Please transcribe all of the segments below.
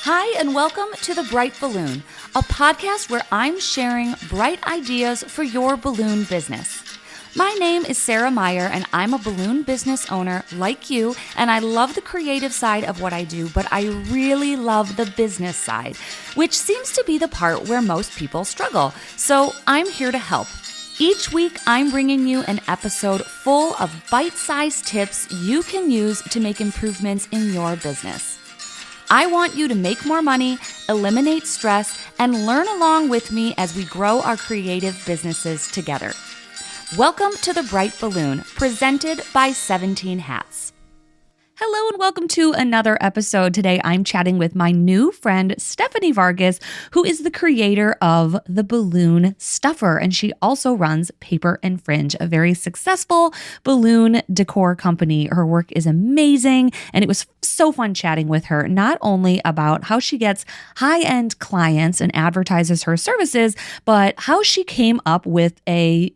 Hi, and welcome to The Bright Balloon, a podcast where I'm sharing bright ideas for your balloon business. My name is Sarah Meyer, and I'm a balloon business owner like you, and I love the creative side of what I do, but I really love the business side, which seems to be the part where most people struggle. So I'm here to help. Each week, I'm bringing you an episode full of bite-sized tips you can use to make improvements in your business. I want you to make more money, eliminate stress, and learn along with me as we grow our creative businesses together. Welcome to The Bright Balloon, presented by 17 Hats. Hello and welcome to another episode. Today I'm chatting with my new friend, Stephany Vargas, who is the creator of the Balloon Stuffer, and she also runs Paper and Fringe, a very successful balloon decor company. Her work is amazing, and it was so fun chatting with her, not only about how she gets high-end clients and advertises her services, but how she came up with an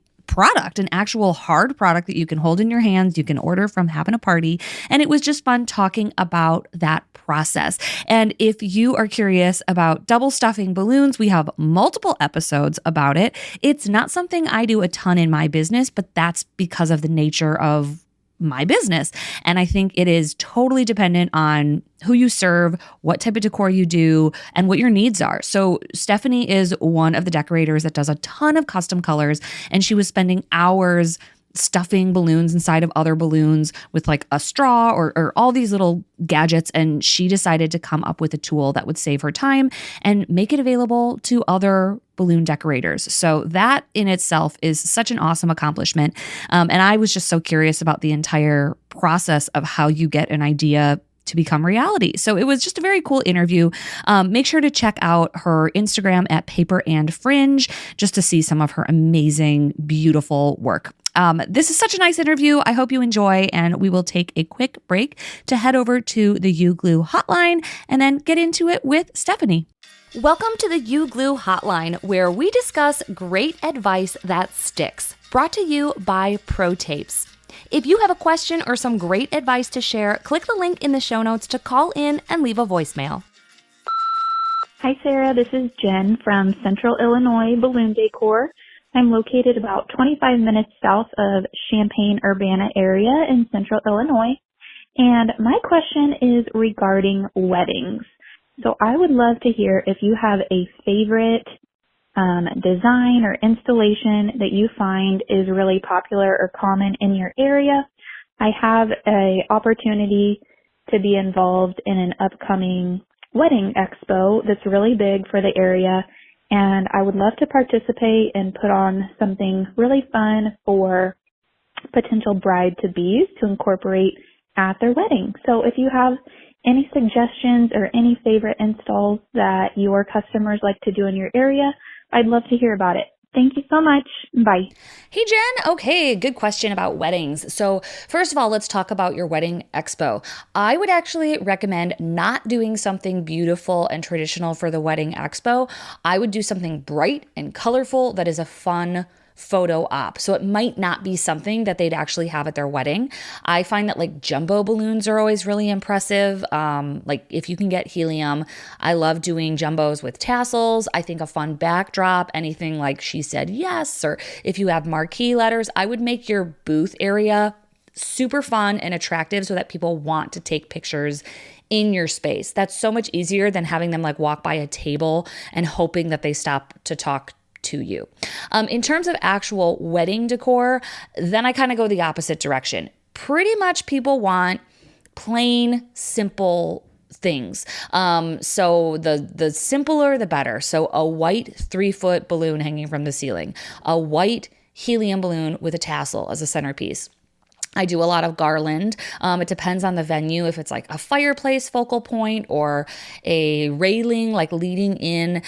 actual hard product that you can hold in your hands, you can order from having a party. And it was just fun talking about that process. And if you are curious about double stuffing balloons, we have multiple episodes about it. It's not something I do a ton in my business, but that's because of the nature of my business. And I think it is totally dependent on who you serve, what type of decor you do, and what your needs are. So Stephany is one of the decorators that does a ton of custom colors, and she was spending hours stuffing balloons inside of other balloons with like a straw or all these little gadgets. And she decided to come up with a tool that would save her time and make it available to other balloon decorators. So that in itself is such an awesome accomplishment. And I was just so curious about the entire process of how you get an idea to become reality. So it was just a very cool interview. Make sure to check out her Instagram at Paper and Fringe just to see some of her amazing, beautiful work. This is such a nice interview. I hope you enjoy, and we will take a quick break to head over to the U-Glue hotline and then get into it with Stephany. Welcome to the U-Glue hotline, where we discuss great advice that sticks. Brought to you by Pro Tapes. If you have a question or some great advice to share, click the link in the show notes to call in and leave a voicemail. Hi, Sarah. This is Jen from Central Illinois Balloon Decor. I'm located about 25 minutes south of Champaign-Urbana area in Central Illinois. And my question is regarding weddings. So I would love to hear if you have a favorite design or installation that you find is really popular or common in your area. I have an opportunity to be involved in an upcoming wedding expo that's really big for the area, and I would love to participate and put on something really fun for potential bride-to-bes to incorporate at their wedding. So if you have any suggestions or any favorite installs that your customers like to do in your area, I'd love to hear about it. Thank you so much. Bye. Hey, Jen. Okay, good question about weddings. So first of all, let's talk about your wedding expo. I would actually recommend not doing something beautiful and traditional for the wedding expo. I would do something bright and colorful that is a fun photo op. So it might not be something that they'd actually have at their wedding. I find that like jumbo balloons are always really impressive. Like if you can get helium, I love doing jumbos with tassels. I think a fun backdrop, anything like She Said Yes, or if you have marquee letters, I would make your booth area super fun and attractive so that people want to take pictures in your space. That's so much easier than having them like walk by a table and hoping that they stop to talk to you. In terms of actual wedding decor, then I kind of go the opposite direction. Pretty much people want plain, simple things. So the simpler, the better. So a white 3-foot balloon hanging from the ceiling, a white helium balloon with a tassel as a centerpiece. I do a lot of garland. It depends on the venue. If it's like a fireplace focal point or a railing like leading in.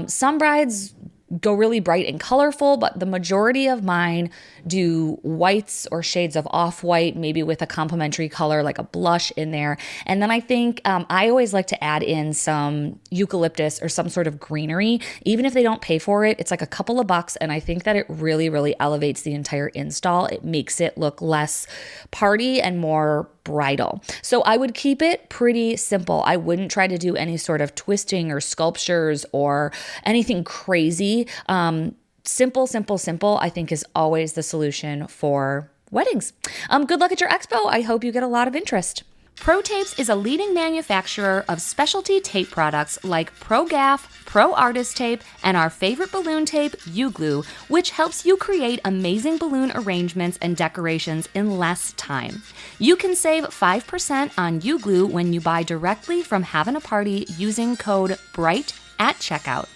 Some brides go really bright and colorful, but the majority of mine do whites or shades of off-white, maybe with a complementary color like a blush in there. And then I think I always like to add in some eucalyptus or some sort of greenery. Even if they don't pay for it, it's like a couple of bucks, and I think that it really, really elevates the entire install. It makes it look less party and more bridal. So I would keep it pretty simple. I wouldn't try to do any sort of twisting or sculptures or anything crazy. Simple, simple, simple, I think is always the solution for weddings. Good luck at your expo. I hope you get a lot of interest. Pro Tapes is a leading manufacturer of specialty tape products like Pro Gaff, Pro Artist Tape, and our favorite balloon tape, U-Glue, which helps you create amazing balloon arrangements and decorations in less time. You can save 5% on U-Glue when you buy directly from Having a Party using code BRIGHT at checkout.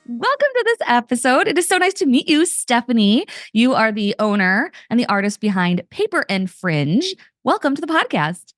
Welcome to this episode. It is so nice to meet you, Stephany. You are the owner and the artist behind Paper and Fringe. Welcome to the podcast.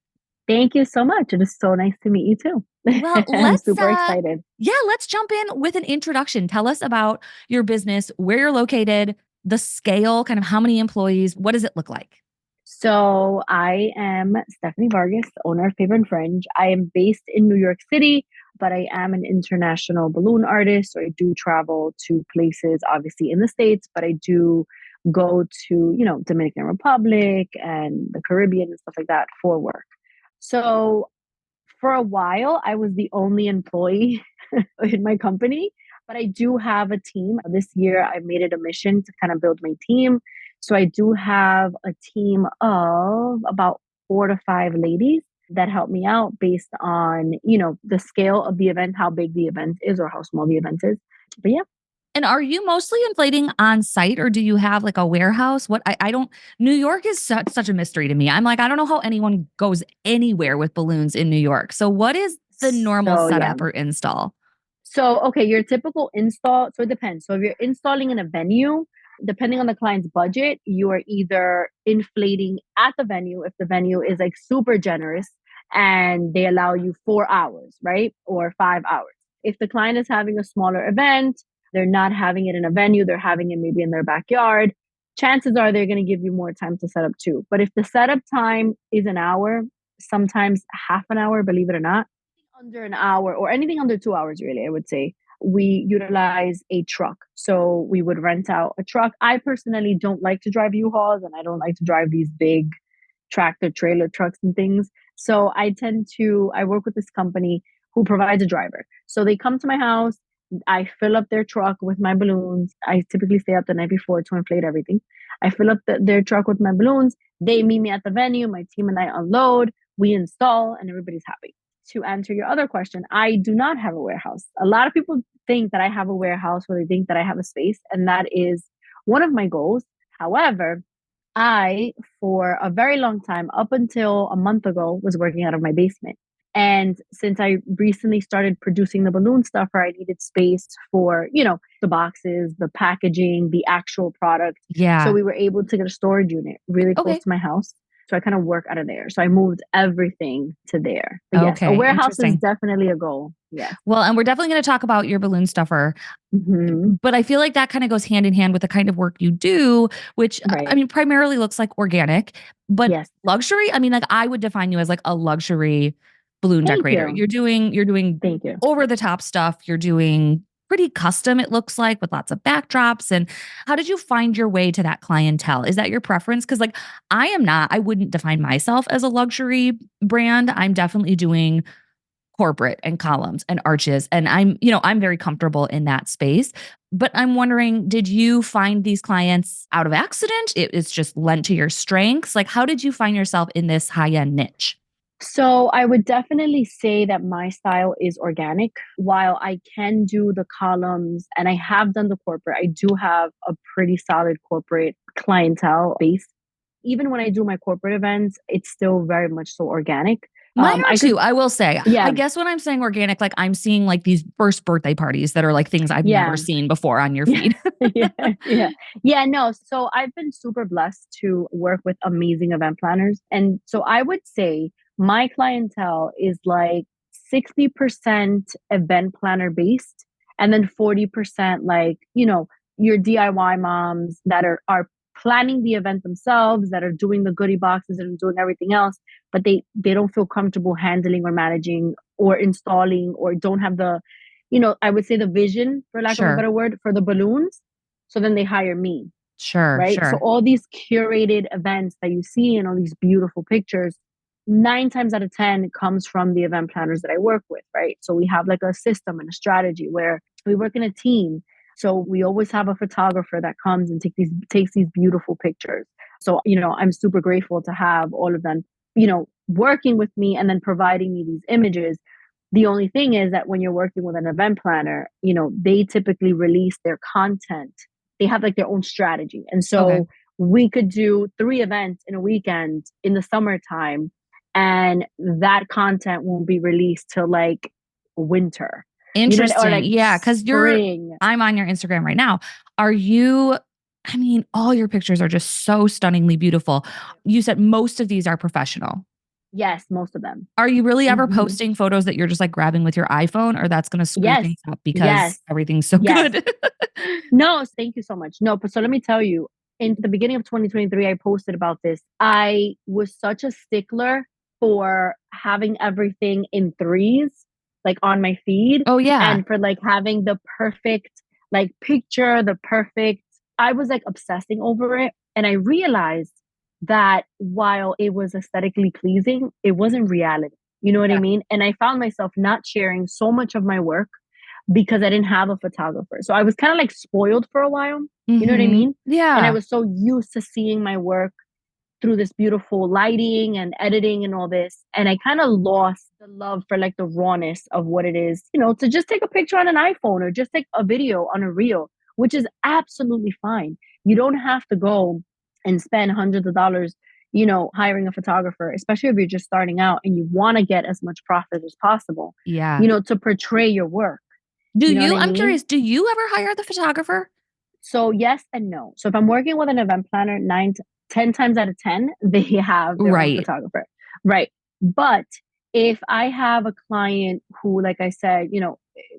Thank you so much. It is so nice to meet you too. Well, I'm super excited. Let's jump in with an introduction. Tell us about your business, where you're located, the scale, kind of how many employees, what does it look like? So I am Stephany Vargas, owner of Paper and Fringe. I am based in New York City, but I am an international balloon artist. So I do travel to places, obviously in the States, but I do go to, Dominican Republic and the Caribbean and stuff like that for work. So for a while, I was the only employee in my company, but I do have a team. This year, I made it a mission to kind of build my team. So I do have a team of about 4 to 5 ladies that help me out based on, the scale of the event, how big the event is or how small the event is. But yeah. And are you mostly inflating on site, or do you have like a warehouse? New York is such a mystery to me. I'm like, I don't know how anyone goes anywhere with balloons in New York. So what is the normal setup or install? So, okay, your typical install, so it depends. So if you're installing in a venue, depending on the client's budget, you are either inflating at the venue if the venue is like super generous and they allow you 4 hours, right? Or 5 hours. If the client is having a smaller event, they're not having it in a venue, they're having it maybe in their backyard, chances are they're going to give you more time to set up too. But if the setup time is an hour, sometimes half an hour, believe it or not, under an hour or anything under 2 hours, really, I would say, we utilize a truck. So we would rent out a truck. I personally don't like to drive U-Hauls and I don't like to drive these big tractor trailer trucks and things. So I work with this company who provides a driver. So they come to my house. I fill up their truck with my balloons. I typically stay up the night before to inflate everything. I fill up their truck with my balloons. They meet me at the venue. My team and I unload. We install and everybody's happy. To answer your other question, I do not have a warehouse. A lot of people think that I have a warehouse or they think that I have a space, and that is one of my goals. However, for a very long time, up until a month ago, was working out of my basement. And since I recently started producing the balloon stuffer, I needed space for, the boxes, the packaging, the actual product. Yeah. So we were able to get a storage unit really close to my house. So I kind of work out of there. So I moved everything to there. But yes, a warehouse is definitely a goal. Yeah. Well, and we're definitely going to talk about your balloon stuffer. Mm-hmm. But I feel like that kind of goes hand in hand with the kind of work you do, which primarily looks like organic, but luxury. I mean, like I would define you as like a luxury balloon decorator. You're doing Thank you. over the top stuff. You're doing pretty custom, it looks like, with lots of backdrops. And how did you find your way to that clientele? Is that your preference? Because like I wouldn't define myself as a luxury brand. I'm definitely doing corporate and columns and arches. And I'm very comfortable in that space. But I'm wondering, did you find these clients out of accident? It's just lent to your strengths. Like, how did you find yourself in this high-end niche? So I would definitely say that my style is organic. While I can do the columns and I have done the corporate, I do have a pretty solid corporate clientele base. Even when I do my corporate events, it's still very much so organic. Mine are too, I will say. Yeah. I guess when I'm saying organic, like I'm seeing like these first birthday parties that are like things I've never seen before on your feed. No. So I've been super blessed to work with amazing event planners. And so I would say my clientele is like 60% event planner based And then 40% like, your DIY moms that are planning the event themselves, that are doing the goodie boxes and doing everything else, but they don't feel comfortable handling or managing or installing or don't have the, I would say the vision, for lack of a Sure. better word, for the balloons. So then they hire me, Sure. right? So Sure. all these curated events that you see and all these beautiful pictures, 9 times out of 10 comes from the event planners that I work with, right? So we have like a system and a strategy where we work in a team. So we always have a photographer that comes and takes these beautiful pictures. So, I'm super grateful to have all of them, working with me and then providing me these images. The only thing is that when you're working with an event planner, they typically release their content. They have like their own strategy. And Okay. so we could do 3 events in a weekend in the summertime, and that content won't be released till like winter, or Interesting. like Yeah. spring. I'm on your Instagram right now. I mean, all your pictures are just so stunningly beautiful. You said most of these are professional. Yes, most of them. Are you really ever Hmm. posting photos that you're just like grabbing with your iPhone, or that's going to screw Yes, things up because yes, everything's so yes. good? No, thank you so much. No, but so let me tell you, in the beginning of 2023, I posted about this. I was such a stickler for having everything in threes, like on my feed, Oh, yeah. and for like having the perfect like picture, the perfect. I was like obsessing over it, and I realized that while it was aesthetically pleasing, it wasn't reality. You know what I Yeah. mean? And I found myself not sharing so much of my work because I didn't have a photographer. So I was kind of like spoiled for a while. You know what I Mm-hmm. mean? And I Yeah. was so used to seeing my work through this beautiful lighting and editing and all this. And I kind of lost the love for like the rawness of what it is, to just take a picture on an iPhone or just take a video on a reel, which is absolutely fine. You don't have to go and spend hundreds of dollars, hiring a photographer, especially if you're just starting out and you want to get as much profit as possible, Yeah. to portray your work. You know what I I'm mean? curious, do you ever hire the photographer? So yes and no. So if I'm working with an event planner, 10 times out of 10, they have their own Right. photographer. Right. But if I have a client who, like I said,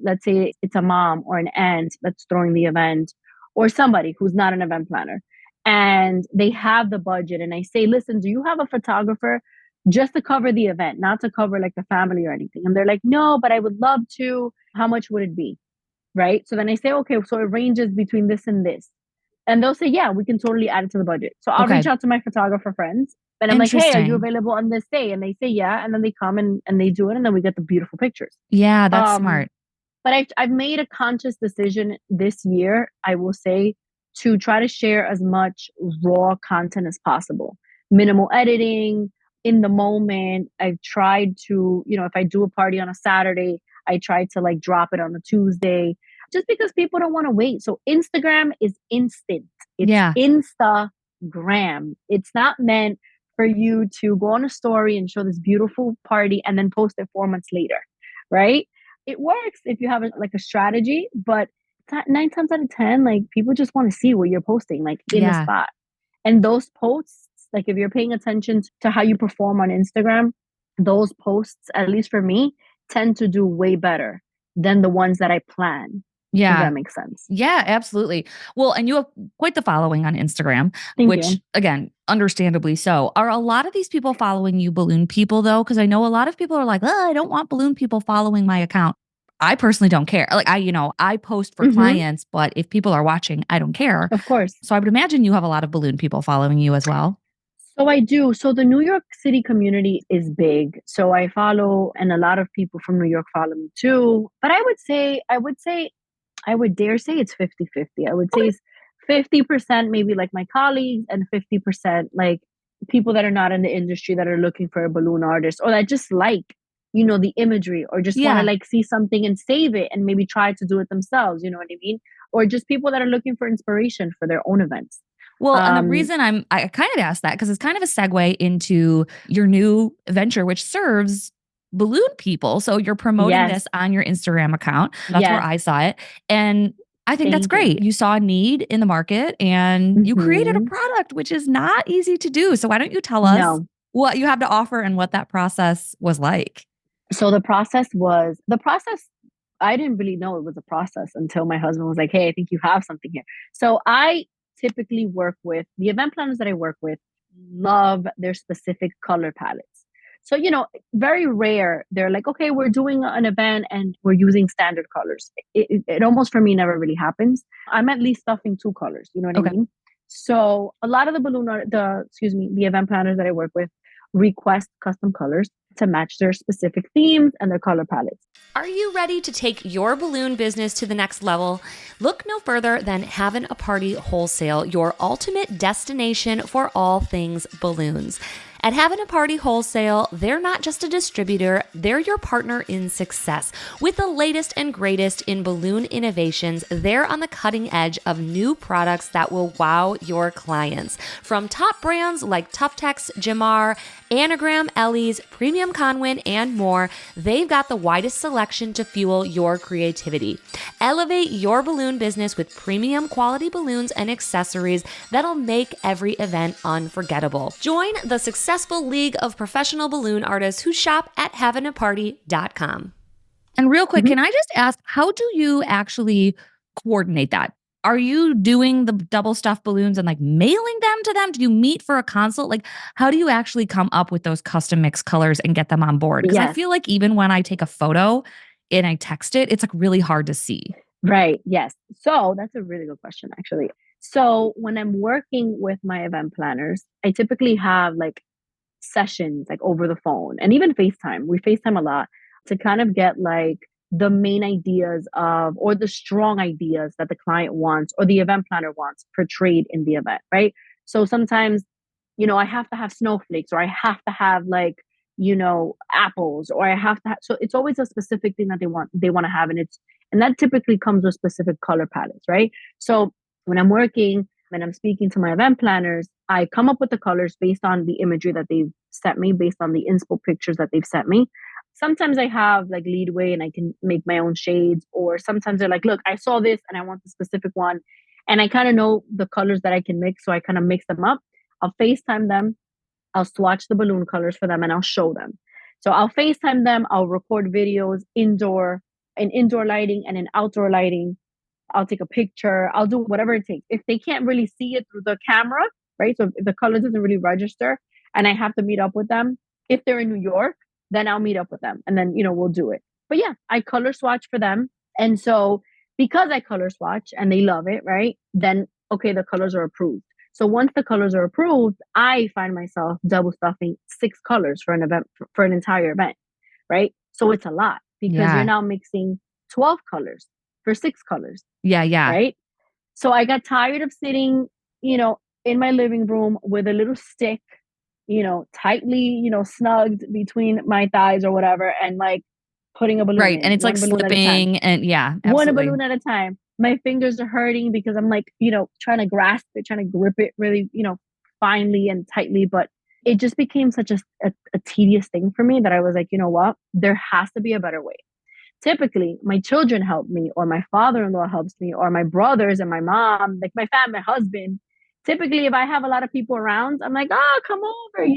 let's say it's a mom or an aunt that's throwing the event, or somebody who's not an event planner, and they have the budget, and I say, listen, do you have a photographer just to cover the event, not to cover like the family or anything? And they're like, no, but I would love to. How much would it be? Right? So then I say, okay, so it ranges between this and this. And they'll say, yeah, we can totally add it to the budget. So I'll reach Okay. out to my photographer friends and I'm like, hey, are you Interesting. available on this day? And they say, yeah. And then they come and they do it. And then we get the beautiful pictures. Yeah, that's Um, smart. but I've made a conscious decision this year, I will say, to try to share as much raw content as possible. Minimal editing, in the moment. I've tried to, if I do a party on a Saturday, I try to like drop it on a Tuesday just because people don't want to wait. So Instagram is instant. It's Yeah. Instagram. It's not meant for you to go on a story and show this beautiful party and then post it 4 months later, right? It works if you have like a strategy, but 9 times out of 10, like people just want to see what you're posting, like in the Yeah. spot. And those posts, like if you're paying attention to how you perform on Instagram, those posts, at least for me, tend to do way better than the ones that I plan, if Yeah. that makes sense. Yeah, absolutely. Well, and you have quite the following on Instagram, Thank which you. again, understandably so. Are a lot of these people following you balloon people though? Because I know a lot of people are like, oh, I don't want balloon people following my account. I personally don't care. Like I post for Hmm. clients, but if people are watching, I don't care. Of course. So I would imagine you have a lot of balloon people following you as well. So I do. So the New York City community is big. So I follow, and a lot of people from New York follow me too. But I would dare say it's 50-50. I would say Okay. it's 50% maybe like my colleagues and 50% like people that are not in the industry that are looking for a balloon artist or that just like, the imagery or just want to Yeah. like see something and save it and maybe try to do it themselves. You know what I mean? Or just people that are looking for inspiration for their own events. Well, and the Um, reason I kind of asked that because it's kind of a segue into your new venture, which serves balloon people. So you're promoting yes, this on your Instagram account. That's where yes, I saw it. And I think that's thank you. great. You saw a need in the market and you created a Hmm. product, which is not easy to do. So why don't you tell us No. what you have to offer and what that process was like? So the process I didn't really know it was a process until my husband was like, hey, I think you have something here. So I typically work with the event planners that I work with, love their specific color palettes. So, very rare. They're like, okay, we're doing an event and we're using standard colors. It almost for me never really happens. I'm at least stuffing two colors. You know what I Okay. mean? So a lot of the event planners that I work with request custom colors to match their specific themes and their color palettes. Are you ready to take your balloon business to the next level? Look no further than Having a Party Wholesale, your ultimate destination for all things balloons. At Having a Party Wholesale, they're not just a distributor, they're your partner in success. With the latest and greatest in balloon innovations, they're on the cutting edge of new products that will wow your clients. From top brands like Tuftex, Jamar, Anagram, Ellie's, Premium Conwin, and more, they've got the widest selection to fuel your creativity. Elevate your balloon business with premium quality balloons and accessories that'll make every event unforgettable. Join the successful league of professional balloon artists who shop at haveanaparty.com. And real quick, can I just ask, how do you actually coordinate that? Are you doing the double stuffed balloons and like mailing them to them? Do you meet for a consult? Like, how do you actually come up with those custom mixed colors and get them on board? Because I feel like even when I take a photo and I text it, it's like really hard to see. Right. Yes. So that's a really good question, actually. So when I'm working with my event planners, I typically have like sessions like over the phone and even FaceTime. We FaceTime a lot to kind of get like the main ideas of, or the strong ideas that the client wants or the event planner wants portrayed in the event, right? So sometimes, I have to have snowflakes, or I have to have like, apples, or I have to have, so it's always a specific thing that they want to have. And that typically comes with specific color palettes, right? So when I'm working and I'm speaking to my event planners, I come up with the colors based on the imagery that they've sent me, based on the inspo pictures that they've sent me. Sometimes I have like leadway and I can make my own shades, or sometimes they're like, look, I saw this and I want the specific one. And I kind of know the colors that I can mix. So I kind of mix them up. I'll FaceTime them. I'll swatch the balloon colors for them and I'll show them. So I'll FaceTime them. I'll record videos in indoor lighting and in outdoor lighting. I'll take a picture. I'll do whatever it takes. If they can't really see it through the camera, right? So if the color doesn't really register and I have to meet up with them, if they're in New York, then I'll meet up with them and then, we'll do it. But yeah, I color swatch for them. And so because I color swatch and they love it, right? Then, okay, the colors are approved. So once the colors are approved, I find myself double stuffing 6 colors for an event, for an entire event, right? So it's a lot because you're now mixing 12 colors for 6 colors. Yeah. Right. So I got tired of sitting, in my living room with a little stick, tightly, snugged between my thighs or whatever, and like putting a balloon right. in, And it's like slipping and one balloon at a time. My fingers are hurting because I'm like, trying to grasp it, trying to grip it really, finely and tightly. But it just became such a tedious thing for me that I was like, you know what? There has to be a better way. Typically, my children help me, or my father-in-law helps me, or my brothers and my mom, like my family, my husband. Typically, if I have a lot of people around, I'm like, oh, come over,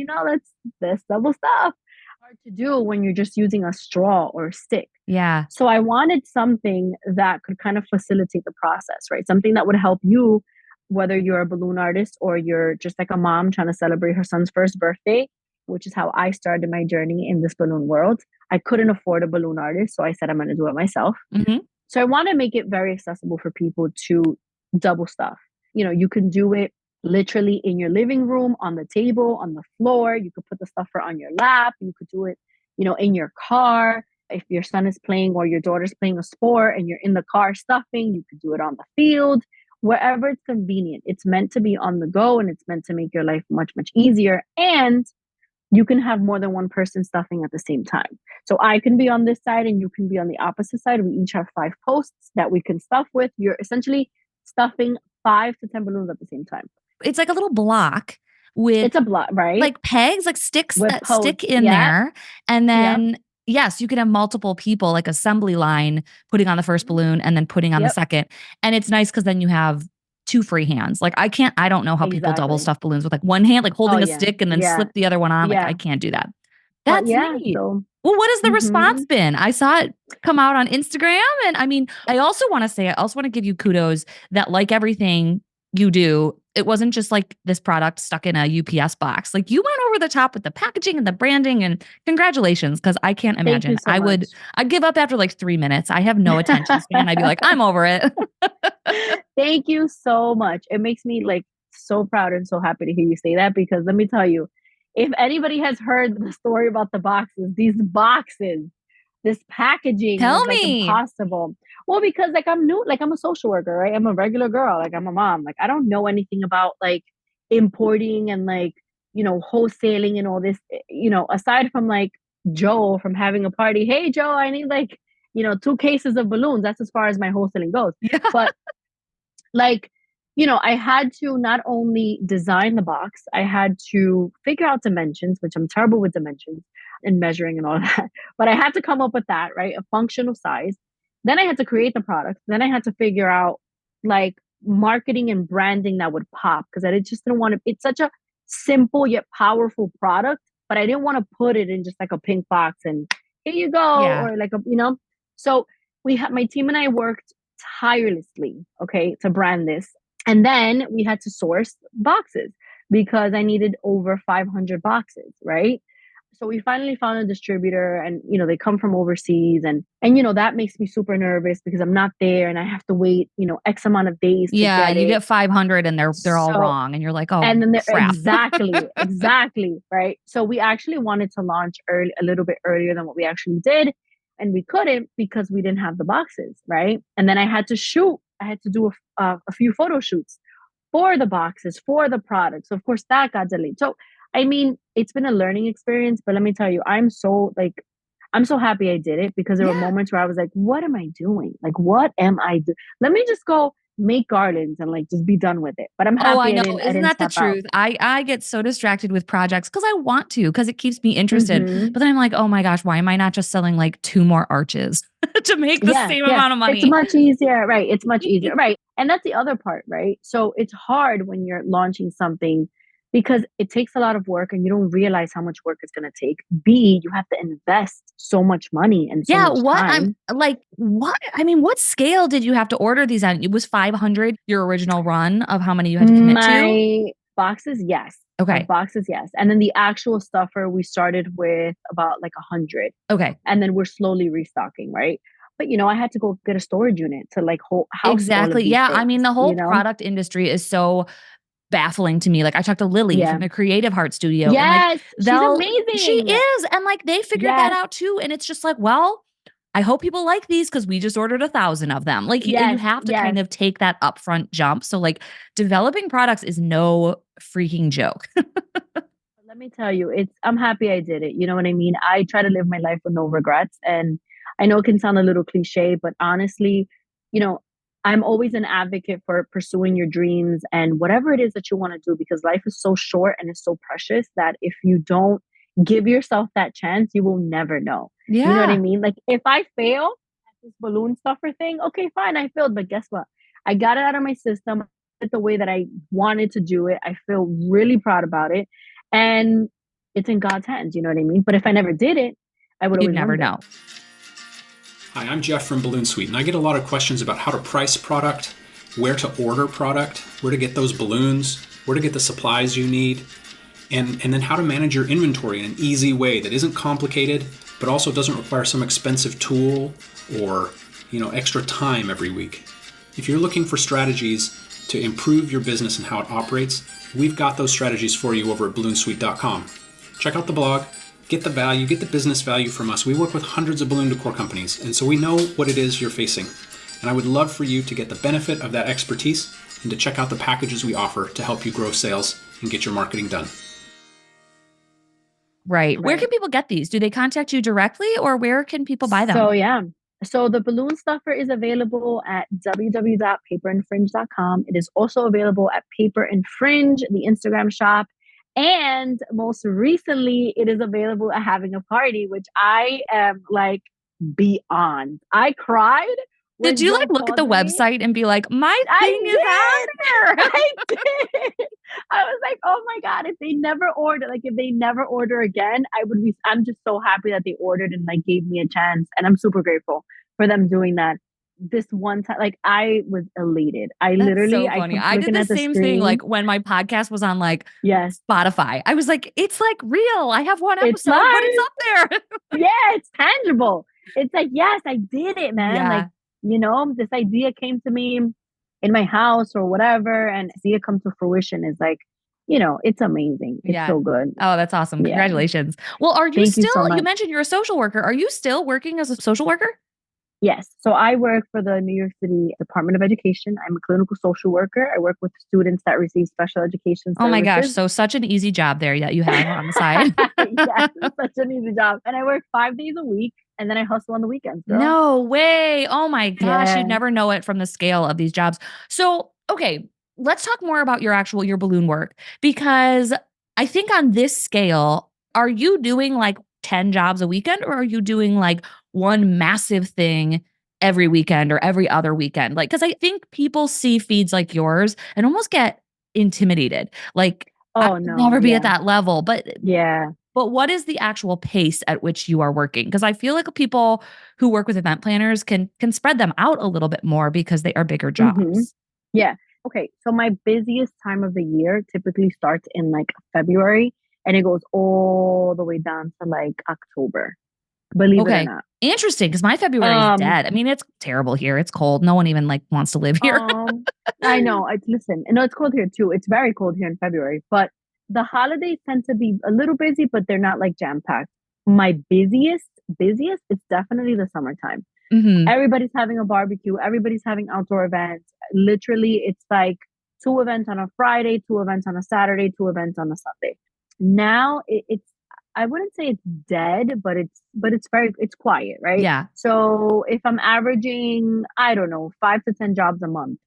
let's double stuff. Hard to do when you're just using a straw or a stick. Yeah. So I wanted something that could kind of facilitate the process, right? Something that would help you, whether you're a balloon artist or you're just like a mom trying to celebrate her son's first birthday, which is how I started my journey in this balloon world. I couldn't afford a balloon artist, so I said I'm going to do it myself. Mm-hmm. So I want to make it very accessible for people to double stuff. You can do it literally in your living room, on the table, on the floor. You could put the stuffer on your lap. You could do it, in your car. If your son is playing or your daughter's playing a sport and you're in the car stuffing, you could do it on the field, wherever it's convenient. It's meant to be on the go, and it's meant to make your life much, much easier. And you can have more than one person stuffing at the same time. So I can be on this side and you can be on the opposite side. We each have 5 posts that we can stuff with. You're essentially stuffing 5 to 10 balloons at the same time. It's like a little block with it's a block, right? Like pegs, like sticks with that posts. stick in there. And then, yes, you can have multiple people, like assembly line, putting on the first balloon and then putting on the second. And it's nice because then you have 2 free hands. Like I don't know how people double stuff balloons with like one hand, like holding a stick and then slip the other one on. Like I can't do that. That's neat. So Well, what has the response Mhm. been? I saw it come out on Instagram. And I mean, I also want to give you kudos that, like everything you do, it wasn't just like this product stuck in a UPS box. Like, you went over the top with the packaging and the branding, and congratulations. Cause I can't Thank you imagine. so much. I'd give up after like 3 minutes. I have no attention span. I'd be like, I'm over it. Thank you so much. It makes me like so proud and so happy to hear you say that because let me tell you, if anybody has heard the story about the boxes, these boxes, this packaging Tell was like me. impossible. Well, because like I'm new, like I'm a social worker, right? I'm a regular girl, like I'm a mom. Like I don't know anything about like importing and like, wholesaling and all this, aside from like Joe from having a party. Hey Joe, I need like, 2 cases of balloons. That's as far as my wholesaling goes. Yeah. But like, I had to not only design the box, I had to figure out dimensions, which I'm terrible with dimensions and measuring and all that. But I had to come up with that, right? A functional size. Then I had to create the product. Then I had to figure out like marketing and branding that would pop because I just didn't want to. It's such a simple yet powerful product, but I didn't want to put it in just like a pink box and here you go, Yeah. or like a. So we had my team and I worked tirelessly, okay, to brand this. And then we had to source boxes because I needed over 500 boxes, right? So we finally found a distributor and they come from overseas and that makes me super nervous because I'm not there and I have to wait, X amount of days to Yeah. get You it. get 500 and they're all So wrong. And you're like, oh and then crap. exactly, right? So we actually wanted to launch early, a little bit earlier than what we actually did, and we couldn't because we didn't have the boxes, right? And then I had to shoot. I had to do a few photo shoots for the boxes for the products. Of course, that got delayed. So I mean, it's been a learning experience, but let me tell you, I'm so happy I did it because there were Yeah. moments where I was like, what am I doing? Like, what am I doing? Let me just go make gardens and like just be done with it. But I'm Oh, I happy I know. didn't I Isn't didn't that the step out. truth? I get so distracted with projects because I want to, because it keeps me interested. Mhm. But then I'm like, oh my gosh, why am I not just selling like two more arches to make the Yeah, same yeah. amount of It's money? much easier, right? It's much easier, right? And that's the other part, right? So it's hard when you're launching something because it takes a lot of work and you don't realize how much work it's going to take. B, you have to invest so much money and so Yeah, much what I'm time. like, what I mean, what scale did you have to order these on? It was 500, your original run of how many you had to commit to? My boxes, yes. Okay. Boxes, yes. And then the actual stuffer, we started with about like 100. Okay. And then we're slowly restocking, right? But I had to go get a storage unit to like house all of Exactly. these Yeah. I things, mean, the whole product industry is so baffling to me. Like, I talked to Lily from Yeah. the Creative Heart Studio, and like Yes, she's she amazing. is, and like they figured that Yes, out too. And it's just like, well, I hope people like these because we just ordered 1,000 of them. Like, you yes, have to yes. kind of take that upfront jump. So like developing products is no freaking joke. Let me tell you, I'm happy I did it. You know what I mean? I try to live my life with no regrets. And I know it can sound a little cliche, but honestly, you know, I'm always an advocate for pursuing your dreams and whatever it is that you want to do because life is so short and it's so precious that if you don't give yourself that chance, you will never know. You know what I Yeah. mean? Like if I fail at this balloon stuffer thing, okay, fine, I failed, but guess what? I got it out of my system the way that I wanted to do it. I feel really proud about it. And it's in God's hands, you know what I mean? But if I never did it, I would You'd always never wonder. know. Hi, I'm Jeff from Balloon Suite, and I get a lot of questions about how to price product, where to order product, where to get those balloons, where to get the supplies you need, and then how to manage your inventory in an easy way that isn't complicated, but also doesn't require some expensive tool or extra time every week. If you're looking for strategies to improve your business and how it operates, we've got those strategies for you over at balloonsuite.com. Check out the blog, get the value, get the business value from us. We work with hundreds of balloon decor companies, and so we know what it is you're facing. And I would love for you to get the benefit of that expertise and to check out the packages we offer to help you grow sales and get your marketing done. Right. Where Right. can people get these? Do they contact you directly, or where can people buy them? So yeah. So the balloon stuffer is available at www.paperandfringe.com. It is also available at Paper and Fringe, the Instagram shop. And most recently, it is available at Having a Party, which I am like beyond. I cried Did when you Joe look at called the me, website and be like, my I thing is on did. there? I did. I was like, oh my God, if they never order again, I'm just so happy that they ordered and like gave me a chance. And I'm super grateful for them doing that. This one time, like I was elated. That's so I funny. kept I did looking the at the same thing screen. like when my podcast was on like Yes, Spotify. I was like, it's like real. I have one it's episode, but it's live. up there. Yeah, it's tangible. It's like, yes, I did it, man. Like, Yeah. this idea came to me in my house or whatever, and see it come to fruition is like, it's amazing. It's Yeah. so good. Oh, that's awesome. Yeah. Congratulations. Well, are you Thank you so still, you much. mentioned you're a social worker. Are you still working as a social worker? Yes. So I work for the New York City Department of Education. I'm a clinical social worker. I work with students that receive special education Oh my gosh. services. So such an easy job there that you have on the side. Yes, it's such an easy job. And I work 5 days a week and then I hustle on the weekends, girl. No way. Oh my gosh. Yeah. You'd never know it from the scale of these jobs. So, okay, let's talk more about your balloon work because I think on this scale, are you doing like 10 jobs a weekend or are you doing like one massive thing every weekend or every other weekend? Like, because I think people see feeds like yours and almost get intimidated. Like, I Oh would no. never be at Yeah. that level. Yeah. But what is the actual pace at which you are working? Because I feel like people who work with event planners can spread them out a little bit more because they are bigger Mm-hmm. jobs. Yeah. Okay. So my busiest time of the year typically starts in like February and it goes all the way down to like October, believe it or Okay. not. Interesting, because my February is Um, dead. I mean, it's terrible here. It's cold. No one even like wants to live here. I know. Listen, no, it's cold here too. It's very cold here in February, but the holidays tend to be a little busy, but they're not like jam packed. My busiest, it's definitely the summertime. Mhm. Everybody's having a barbecue, everybody's having outdoor events. Literally, it's like 2 events on a Friday, 2 events on a Saturday, 2 events on a Sunday. Now it's I wouldn't say it's dead, but it's quiet, right? Yeah. So if I'm averaging, I don't know, 5 to 10 jobs a month,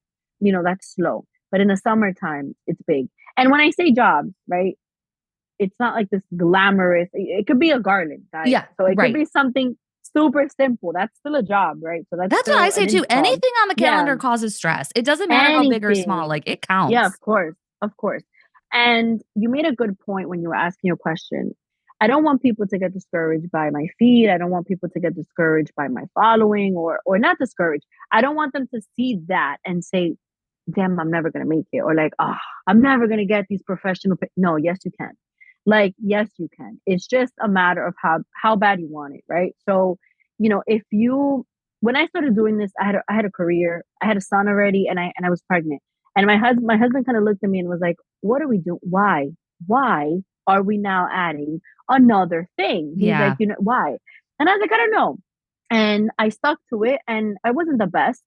that's slow. But in the summertime, it's big. And when I say jobs, right, it's not like this glamorous. It could be a garland, guys. Yeah, So it could right. be something super simple. That's still a job, right? So that's That's what I still say an too. install. Anything on the Yeah, calendar causes stress. It doesn't matter how big or small, anything. like it Yeah, counts. of course, of course. And you made a good point when you were asking your question. I don't want people to get discouraged by my feed. I don't want people to get discouraged by my following or not discouraged. I don't want them to see that and say, damn, I'm never gonna make it. Or like, oh, I'm never gonna get these professional no, yes, you can. Like, yes, you can. It's just a matter of how bad you want it, right? So, if you when I started doing this, I had a career, I had a son already, and I was pregnant. And my husband kind of looked at me and was like, what are we doing? Why are we now adding another thing? He's like, Yeah. why? And I was like, I don't know. And I stuck to it and I wasn't the best,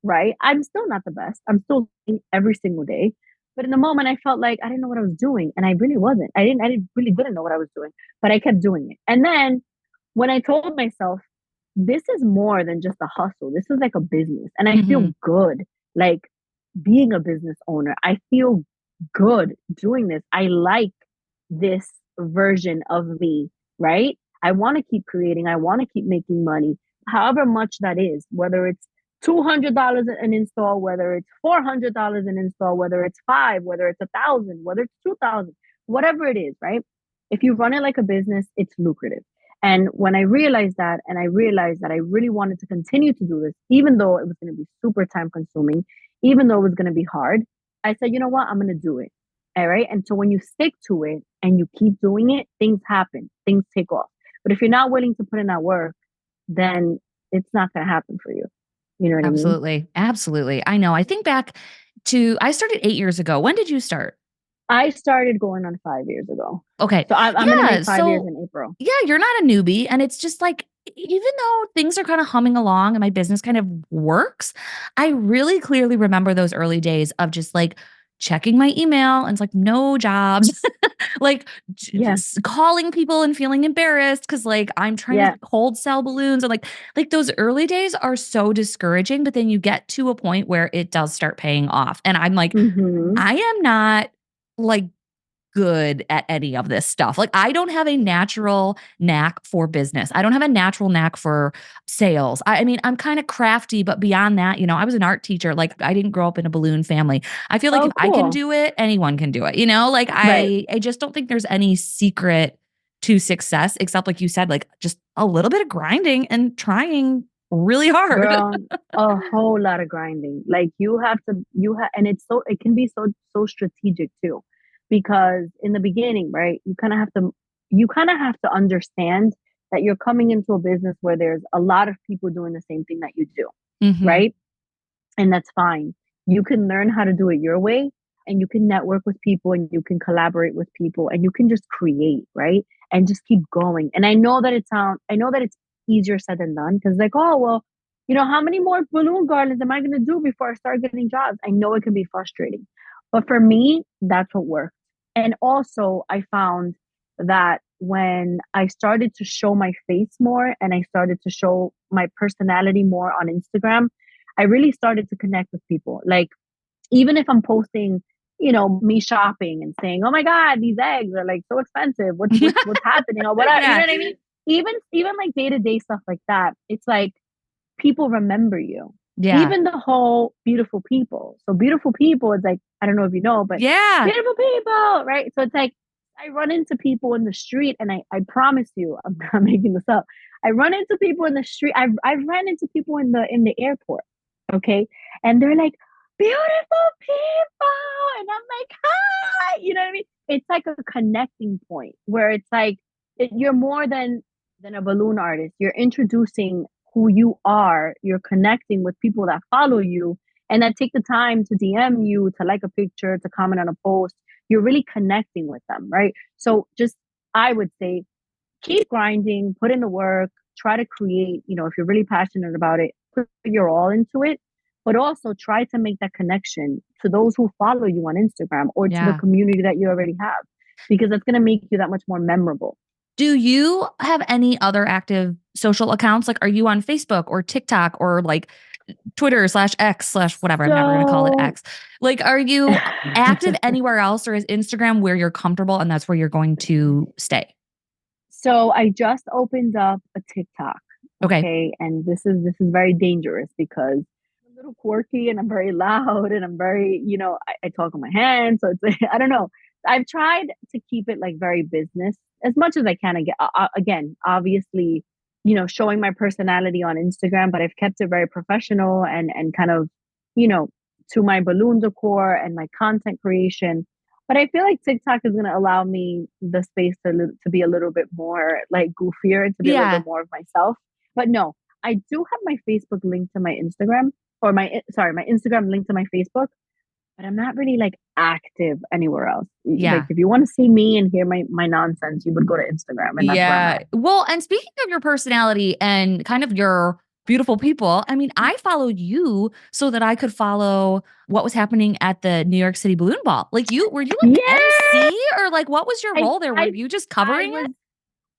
right? I'm still not the best. I'm still learning every single day. But in the moment I felt like I didn't know what I was doing. And I really wasn't. I didn't know what I was doing, but I kept doing it. And then when I told myself, this is more than just a hustle. This is like a business. And I feel Mhm. good. Like being a business owner, I feel good doing this. I like this version of me, right? I want to keep creating. I want to keep making money, however much that is, whether it's $200 an install, whether it's $400 an install, whether it's five, whether it's 1,000, whether it's 2,000, whatever it is, right? If you run it like a business, it's lucrative. And when I realized that, and I realized that I really wanted to continue to do this, even though it was going to be super time consuming, even though it was going to be hard, I said, you know what? I'm going to do it. All right. And so when you stick to it and you keep doing it, things happen, things take off. But if you're not willing to put in that work, then it's not going to happen for you. You know what I mean? Absolutely. Absolutely. I know. I think back I started 8 years ago. When did you start? I started going on 5 years ago. Okay. So I'm going to Yeah. make 5 years So in April. yeah, you're not a newbie. And it's just like, even though things are kind of humming along and my business kind of works, I really clearly remember those early days of just like checking my email and it's like no jobs, like Yeah. calling people and feeling embarrassed because like I'm trying Yeah. to cold sell balloons and like those early days are so discouraging, but then you get to a point where it does start paying off. And I'm like, Mm-hmm. I am not like good at any of this stuff. Like I don't have a natural knack for business. I don't have a natural knack for sales. I mean, I'm kind of crafty, but beyond that, I was an art teacher. Like I didn't grow up in a balloon family. I feel like Oh, if I can cool. do it, anyone can do it. Like Right. I just don't think there's any secret to success, except like you said, like just a little bit of grinding and trying really hard. Girl, a whole lot of grinding. Like and it can be so strategic too, because in the beginning, right, you kind of have to understand that you're coming into a business where there's a lot of people doing the same thing that you do, Mhm. right? And that's fine. You can learn how to do it your way, and you can network with people, and you can collaborate with people, and you can just create, right? And just keep going. And I know that it's easier said than done, because like, oh well, how many more balloon garlands am I going to do before I start getting jobs? I know it can be frustrating, but for me, that's what worked. And also, I found that when I started to show my face more and I started to show my personality more on Instagram, I really started to connect with people. Like, even if I'm posting, me shopping and saying, "Oh my God, these eggs are like so expensive. What's happening?" or whatever. You Yeah. know what I mean? Even like day-to-day stuff like that. It's like people remember you. Yeah. Even the whole beautiful people. So beautiful people is like, I don't know if you know, but Yeah. beautiful people, right? So it's like I run into people in the street, and I promise you, I'm not making this up. I run into people in the street. I've ran into people in the airport. Okay. And they're like, beautiful people. And I'm like, hi. You know what I mean? It's like a connecting point where it's like you're more than a balloon artist. You're introducing who you are. You're connecting with people that follow you and that take the time to DM you, to like a picture, to comment on a post. You're really connecting with them, right? So just, I would say, keep grinding, put in the work, try to create, if you're really passionate about it, put your all into it, but also try to make that connection to those who follow you on Instagram or to the Yeah. community that you already have, because that's going to make you that much more memorable. Do you have any other active social accounts? Like, are you on Facebook or TikTok or like Twitter/X/whatever? I'm never going to call it So, X. Like, are you active anywhere else, or is Instagram where you're comfortable and that's where you're going to stay? so I just opened up a TikTok. Okay. Okay. And this is very dangerous because I'm a little quirky and I'm very loud and I'm very, I talk on my hands. So it's, I don't know. I've tried to keep it like very business as much as I can. Again, obviously, showing my personality on Instagram, but I've kept it very professional and kind of, you know, to my balloon decor and my content creation. But I feel like TikTok is going to allow me the space to be a little bit more like goofier and to be a little Yeah. bit more of myself. But no, I do have my Facebook linked to my Instagram, or my Instagram linked to my Facebook, but I'm not really like active anywhere else. Like Yeah. if you want to see me and hear my nonsense, you would go to Instagram, and that's where I'm Yeah. at. Well, and speaking of your personality and kind of your beautiful people, I mean, I followed you so that I could follow what was happening at the New York City Balloon Ball. Like were you like the Yeah, MC or like what was your I role there? Were I you just I covering was it?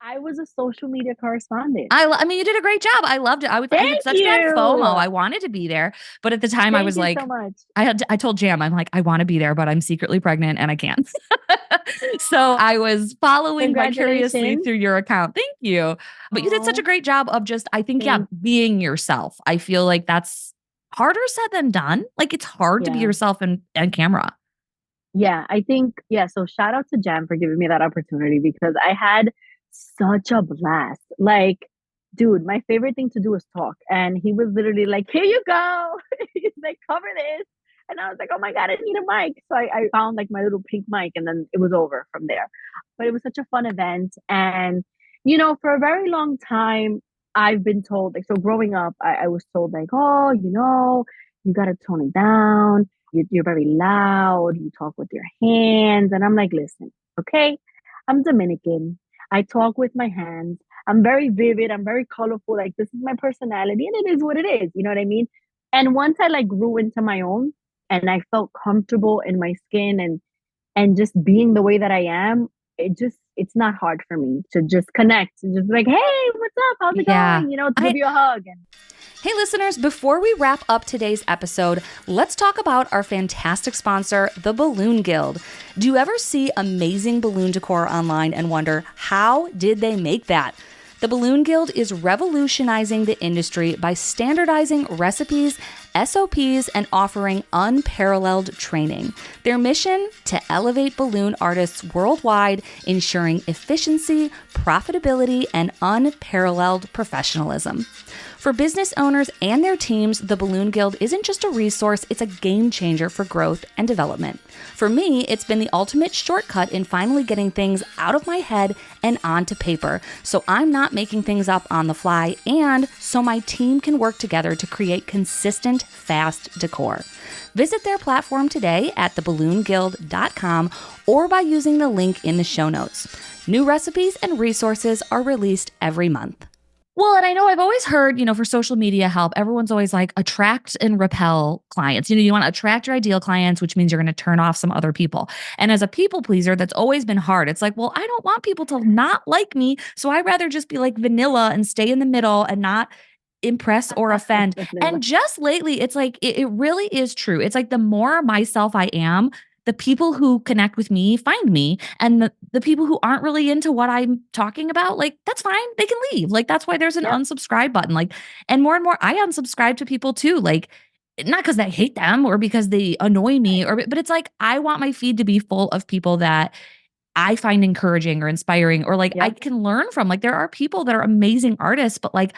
I was a social media correspondent. I mean, you did a great job. I loved it. I had Thank such bad FOMO. you. I wanted to be there, but at the time I Thank was you so like, much. I told Jam, I'm like, I want to be there, but I'm secretly pregnant and I can't. So I was following vicariously Congratulations. through your account. Thank you. But you did such a Oh, great job of just, I think, yeah, thank being yourself. I feel like that's harder said than done. Like it's hard to be yeah. yourself and camera. Yeah, I think, yeah. So shout out to Jen for giving me that opportunity because I had such a blast. Like, dude, my favorite thing to do is talk. And he was literally like, here you go. He's like, cover this. And I was like, oh my God, I need a mic. So I found like my little pink mic and then it was over from there. But it was such a fun event. And, for a very long time, I've been told, like, so growing up, I was told, like, oh, you got to tone it down. You're very loud. You talk with your hands. And I'm like, listen, okay, I'm Dominican. I talk with my hands. I'm very vivid. I'm very colorful. Like, this is my personality and it is what it is. You know what I mean? And once I like grew into my own and I felt comfortable in my skin and just being the way that I am, it's not hard for me to just connect and just be like, hey, what's up? How's it Yeah. going? To give you a hug. And Hey listeners, before we wrap up today's episode, let's talk about our fantastic sponsor, the Balloon Guild. Do you ever see amazing balloon decor online and wonder, how did they make that? The Balloon Guild is revolutionizing the industry by standardizing recipes, SOPs, and offering unparalleled training. Their mission? To elevate balloon artists worldwide, ensuring efficiency, profitability, and unparalleled professionalism. For business owners and their teams, the Balloon Guild isn't just a resource, it's a game changer for growth and development. For me, it's been the ultimate shortcut in finally getting things out of my head and onto paper, so I'm not making things up on the fly, and so my team can work together to create consistent, fast decor. Visit their platform today at theballoonguild.com or by using the link in the show notes. New recipes and resources are released every month. Well, and I know I've always heard, for social media help, everyone's always like, attract and repel clients. You want to attract your ideal clients, which means you're going to turn off some other people. And as a people pleaser, that's always been hard. It's like, well, I don't want people to not like me. So I'd rather just be like vanilla and stay in the middle and not impress or offend. And just lately, it's like, it really is true. It's like the more myself I am, the people who connect with me find me, and the people who aren't really into what I'm talking about, like, that's fine. They can leave. Like, that's why there's an unsubscribe button. Like, and more, I unsubscribe to people too. Like, not because I hate them or because they annoy me, but it's like, I want my feed to be full of people that I find encouraging or inspiring, or like I can learn from. Like, there are people that are amazing artists, but like,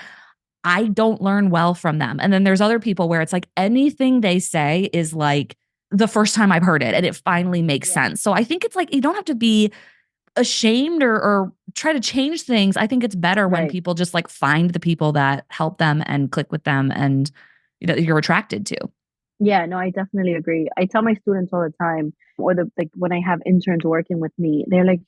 I don't learn well from them. And then there's other people where it's like anything they say is like the first time I've heard it and it finally makes sense. So I think it's like, you don't have to be ashamed or try to change things. I think it's better when people just like find the people that help them and click with them and you're attracted to. Yeah, no, I definitely agree. I tell my students all the time, or when I have interns working with me, they're like,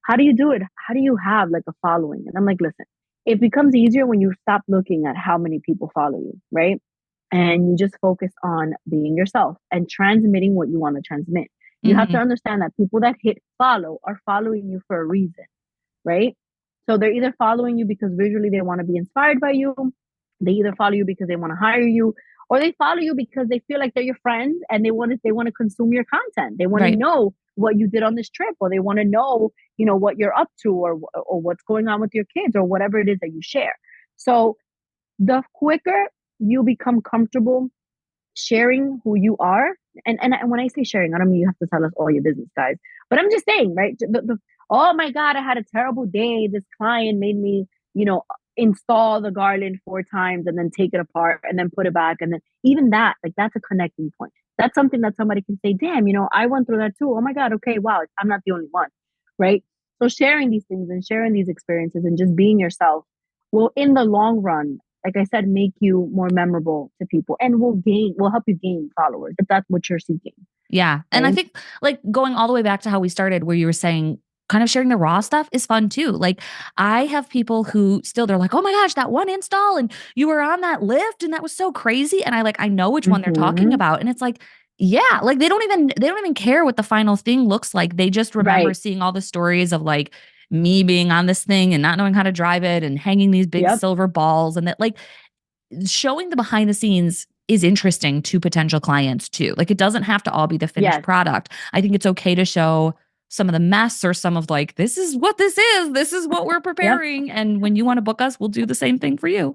how do you do it? How do you have like a following? And I'm like, listen, it becomes easier when you stop looking at how many people follow you, right? And you just focus on being yourself and transmitting what you want to transmit. You have to understand that people that hit follow are following you for a reason, right? So they're either following you because visually they want to be inspired by you. They either follow you because they want to hire you, or they follow you because they feel like they're your friends and they want to consume your content. They want to know what you did on this trip, or they want to know, what you're up to, or what's going on with your kids, or whatever it is that you share. So the quicker you become comfortable sharing who you are, and when I say sharing, I don't mean you have to tell us all your business, guys, but I'm just saying, right? Oh my God, I had a terrible day. This client made me, install the garland 4 times and then take it apart and then put it back. And then even that, like, that's a connecting point. That's something that somebody can say, damn, I went through that too. Oh my God. Okay. Wow. I'm not the only one. Right. So sharing these things and sharing these experiences and just being yourself will, in the long run, like I said, make you more memorable to people and will help you gain followers if that's what you're seeking. Yeah. And I think, like, going all the way back to how we started, where you were saying kind of sharing the raw stuff is fun too. Like, I have people who they're like, oh my gosh, that one install and you were on that lift and that was so crazy. And I know which one they're talking about. And it's like, yeah, like they don't even care what the final thing looks like. They just remember seeing all the stories of like me being on this thing and not knowing how to drive it and hanging these big silver balls, and that, like, showing the behind the scenes is interesting to potential clients too. Like, it doesn't have to all be the finished product. I think it's okay to show some of the mess or some of like, this is what this is. This is what we're preparing. And when you want to book us, we'll do the same thing for you.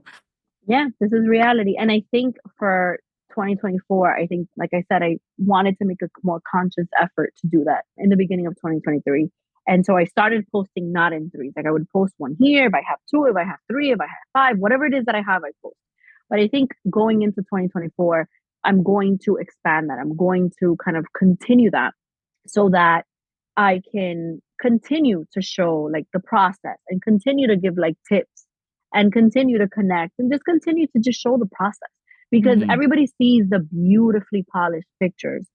Yeah, this is reality. And I think for 2024, I think, like I said, I wanted to make a more conscious effort to do that in the beginning of 2023. And so I started posting not in threes. Like, I would post one here, if I have 2, if I have 3, if I have 5, whatever it is that I have, I post. But I think going into 2024, I'm going to expand that. I'm going to kind of continue that so that I can continue to show like the process and continue to give like tips and continue to connect and just continue to just show the process, because everybody sees the beautifully polished pictures,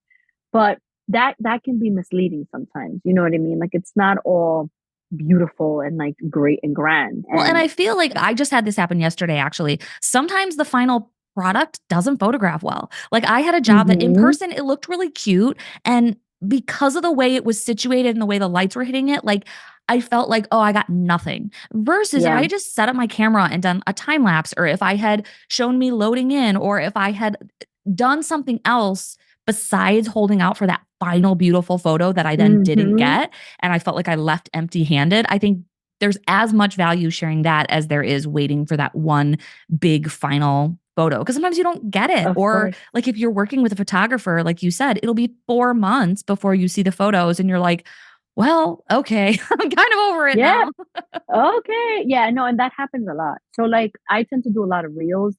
but that can be misleading sometimes. You know what I mean? Like, it's not all beautiful and like great and grand. Well, and I feel like I just had this happen yesterday, actually. Sometimes the final product doesn't photograph well. Like, I had a job that in person, it looked really cute. And because of the way it was situated and the way the lights were hitting it, like, I felt like, oh, I got nothing. Versus if Yeah. I just set up my camera and done a time lapse, or if I had shown me loading in, or if I had done something else besides holding out for that final beautiful photo that I then didn't Mm-hmm. get, and I felt like I left empty handed, I think there's as much value sharing that as there is waiting for that one big final photo. Because sometimes you don't get it. Of Or course. like if you're working with a photographer, like you said, it'll be 4 months before you see the photos and you're like, well, okay, I'm kind of over it Yeah. now. Okay. Yeah. No, and that happens a lot. So like I tend to do a lot of reels,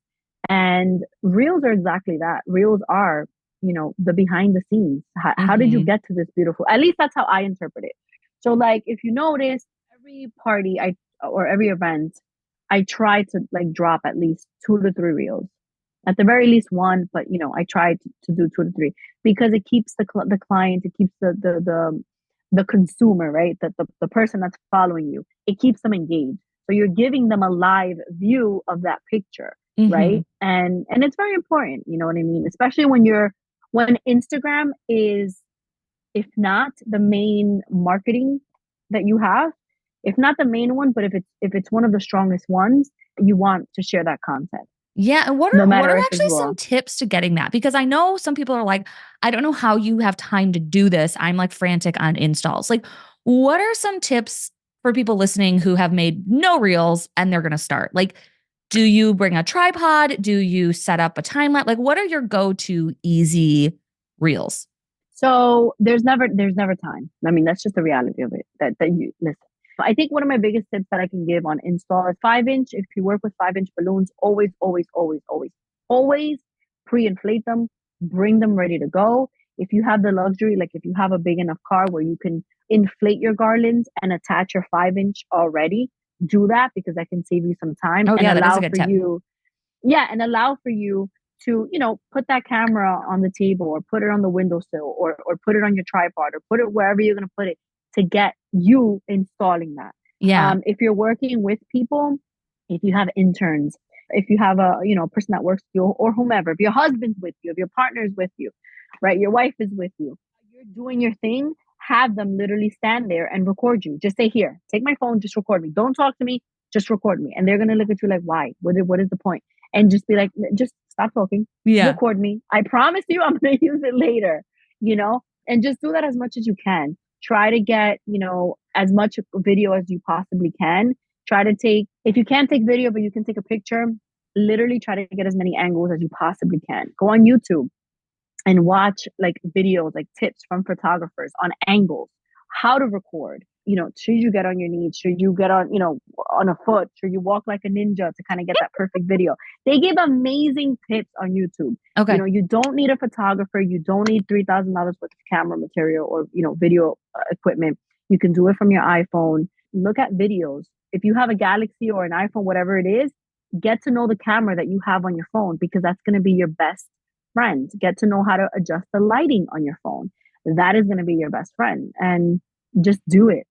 and reels are exactly that. Reels are, the behind the scenes. How did you Hmm. get to this beautiful? At least that's how I interpret it. So like if you notice, every party or every event, I try to like drop at least 2 to 3 reels. At the very least one, but I try to do 2 to 3 because it keeps the client, it keeps the consumer, right? The person that's following you, it keeps them engaged. So you're giving them a live view of that picture, Hmm. right? And it's very important, you know what I mean? Especially when Instagram is, if not the main marketing that you have, if not the main one, but if it's one of the strongest ones, you want to share that content, Yeah, and no what matter are if it's actually some raw. tips to getting that? Because I know some people are like, I don't know how you have time to do this. I'm like frantic on installs. Like, what are some tips for people listening who have made no reels and they're going to start? Like, do you bring a tripod? Do you set up a time lapse? Like, what are your go-to easy reels? So there's never time. I mean, that's just the reality of it. That you listen. I think one of my biggest tips that I can give on install is 5 inch. If you work with 5 inch balloons, always, always, always, always, always pre-inflate them, bring them ready to go. If you have the luxury, like if you have a big enough car where you can inflate your garlands and attach your 5 inch already, do that because that can save you some time Oh and yeah, that is a allow good for tip. you yeah, and allow for you to, put that camera on the table or put it on the windowsill or put it on your tripod or put it wherever you're going to put it to get you installing that. Yeah. If you're working with people, if you have interns, if you have a person that works with you or whomever, if your husband's with you, if your partner's with you, right, your wife is with you, you're doing your thing, have them literally stand there and record you. Just say, here, take my phone, just record me. Don't talk to me, just record me. And they're going to look at you like, why? What is the point? And just be like, just stop talking, Yeah. record me. I promise you, I'm going to use it later, and just do that as much as you can. Try to get, as much video as you possibly can. Try to take, if you can't take video, but you can take a picture, literally try to get as many angles as you possibly can. Go on YouTube and watch like videos, like tips from photographers on angles, how to record. Should you get on your knees? Should you get on a foot? Should you walk like a ninja to kind of get that perfect video? They give amazing tips on YouTube. Okay. You don't need a photographer. You don't need $3,000 worth of camera material or, video equipment. You can do it from your iPhone. Look at videos. If you have a Galaxy or an iPhone, whatever it is, get to know the camera that you have on your phone because that's going to be your best friend. Get to know how to adjust the lighting on your phone. That is going to be your best friend. And just do it.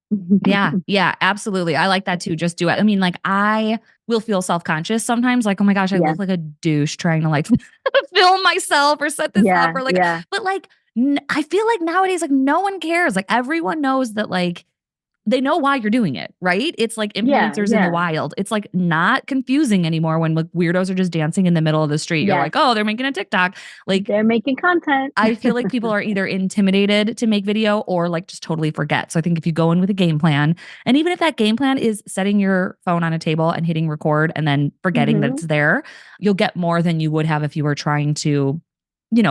Yeah, yeah, absolutely. I like that too. Just do it. I mean, like I will feel self-conscious sometimes, like, oh my gosh, I Yeah. look like a douche trying to like film myself or set this up Yeah. or like, Yeah. but like, I feel like nowadays, like no one cares. Like everyone knows that like they know why you're doing it, right? It's like Yeah. influencers in the Yeah. wild. It's like not confusing anymore when like weirdos are just dancing in the middle of the street. You're Yes. like, oh, they're making a TikTok. Like They're making content. I feel like people are either intimidated to make video or like just totally forget. So I think if you go in with a game plan, and even if that game plan is setting your phone on a table and hitting record and then forgetting that Hmm. it's there, you'll get more than you would have if you were trying to,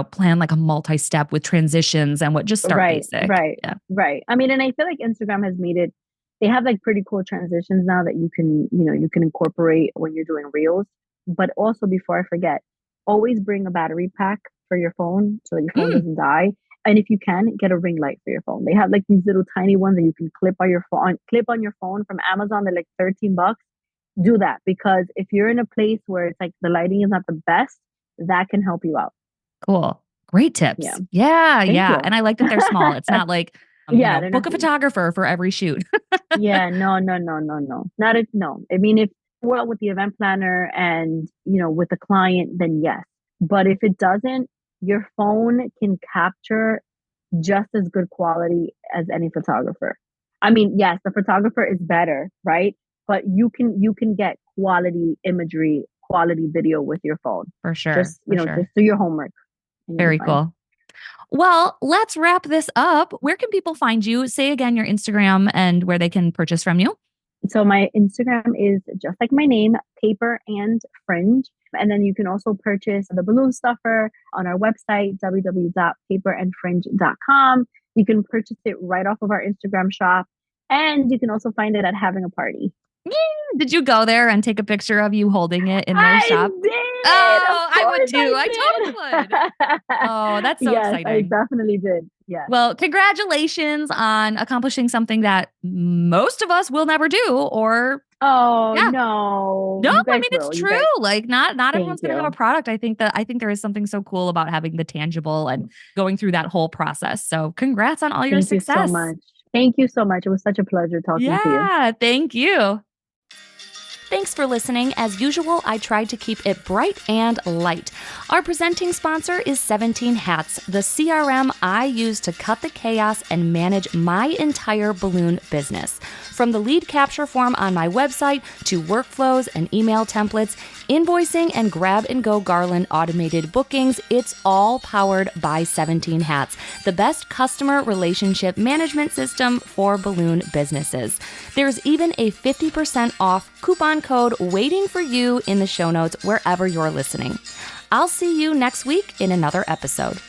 plan like a multi-step with transitions and what just start Right. basic. Right. Yeah. Right. I mean, and I feel like Instagram has made it, they have like pretty cool transitions now that you can incorporate when you're doing reels. But also, before I forget, always bring a battery pack for your phone so that your phone Mm, doesn't die. And if you can, get a ring light for your phone. They have like these little tiny ones that you can clip on your phone from Amazon. They're like $13. Do that because if you're in a place where it's like the lighting is not the best, that can help you out. cool. Great Yeah. tips. Yeah, Thank yeah. you. And I like that they're small. It's not like, Yeah, they're book not a huge. photographer for every shoot. Yeah, no, no, no, no, no. Not if no. I mean, if well with the event planner and with the client, then yes. But if it doesn't, your phone can capture just as good quality as any photographer. I mean, yes, the photographer is better, right? But you can get quality imagery, quality video with your phone. For sure. Just, For sure. just do your homework. And you'll be Very fine. cool. Well, let's wrap this up. Where can people find you? Say again your Instagram and where they can purchase from you. So my Instagram is just like my name, Paper and Fringe. And then you can also purchase the balloon stuffer on our website, www.paperandfringe.com. You can purchase it right off of our Instagram shop. And you can also find it at Having a Party. Yeah. Did you go there and take a picture of you holding it in their I shop? did. Oh, I would Of too. course I totally would. Oh, that's so Yes, I exciting. definitely did. Yes. Well, congratulations on accomplishing something that most of us will never do or Oh, yeah. no. No, You I guys mean will. it's You true. guys- Like not Thank everyone's gonna have a you. product. I think there is something so cool about having the tangible and going through that whole process. So congrats on all your Thank you so success. much. Thank you so much. It was such a pleasure talking to you. Yeah, thank you. Thanks for listening. As usual, I tried to keep it bright and light. Our presenting sponsor is 17 Hats, the CRM I use to cut the chaos and manage my entire balloon business. From the lead capture form on my website to workflows and email templates, invoicing and grab-and-go garland automated bookings, it's all powered by 17 Hats, the best customer relationship management system for balloon businesses. There's even a 50% off coupon code waiting for you in the show notes wherever you're listening. I'll see you next week in another episode.